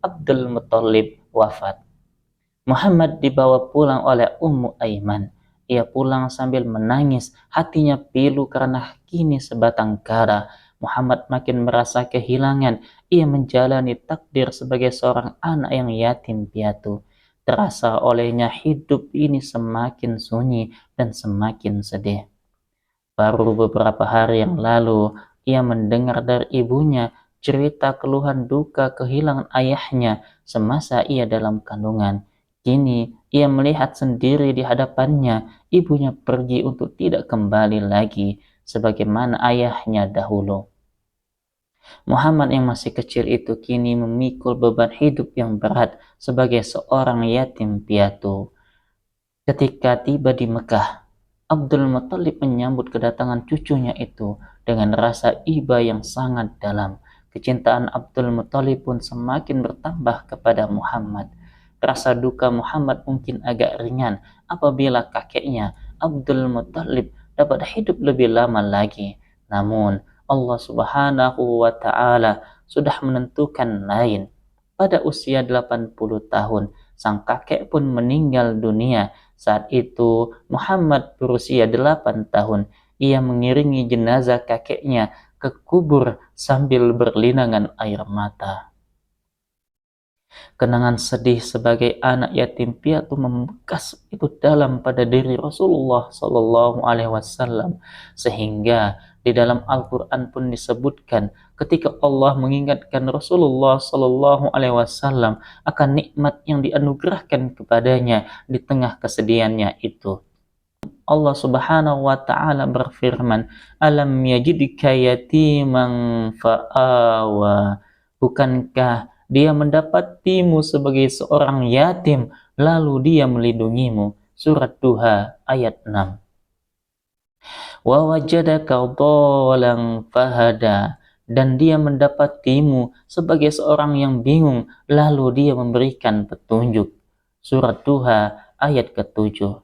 Abdul Muthalib wafat. Muhammad dibawa pulang oleh Ummu Aiman. Ia pulang sambil menangis, hatinya pilu karena kini sebatang kara. Muhammad makin merasa kehilangan. Ia menjalani takdir sebagai seorang anak yang yatim piatu. Terasa olehnya hidup ini semakin sunyi dan semakin sedih. Baru beberapa hari yang lalu, ia mendengar dari ibunya cerita keluhan duka kehilangan ayahnya semasa ia dalam kandungan. Kini, ia melihat sendiri di hadapannya, ibunya pergi untuk tidak kembali lagi, sebagaimana ayahnya dahulu. Muhammad yang masih kecil itu kini memikul beban hidup yang berat sebagai seorang yatim piatu. Ketika tiba di Mekah, Abdul Muthalib menyambut kedatangan cucunya itu dengan rasa iba yang sangat dalam. Kecintaan Abdul Muthalib pun semakin bertambah kepada Muhammad. Rasa duka Muhammad mungkin agak ringan apabila kakeknya Abdul Muthalib dapat hidup lebih lama lagi. Namun Allah Subhanahu wa taala sudah menentukan lain. Pada usia 80 tahun, sang kakek pun meninggal dunia. Saat itu Muhammad berusia 8 tahun. Ia mengiringi jenazah kakeknya ke kubur sambil berlinangan air mata. Kenangan sedih sebagai anak yatim piatu membekas itu dalam pada diri Rasulullah Sallallahu Alaihi Wasallam, sehingga di dalam Al-Quran pun disebutkan ketika Allah mengingatkan Rasulullah Sallallahu Alaihi Wasallam akan nikmat yang dianugerahkan kepadanya di tengah kesedihannya itu. Allah Subhanahu wa taala berfirman, "Alam yajidka yatiman fa'awa." Bukankah dia mendapatimu sebagai seorang yatim lalu dia melindungimu? Surat Duha ayat 6. Wa wajadaka dhalan fahada, dan dia mendapatimu sebagai seorang yang bingung lalu dia memberikan petunjuk. Surat Duha ayat ke-7.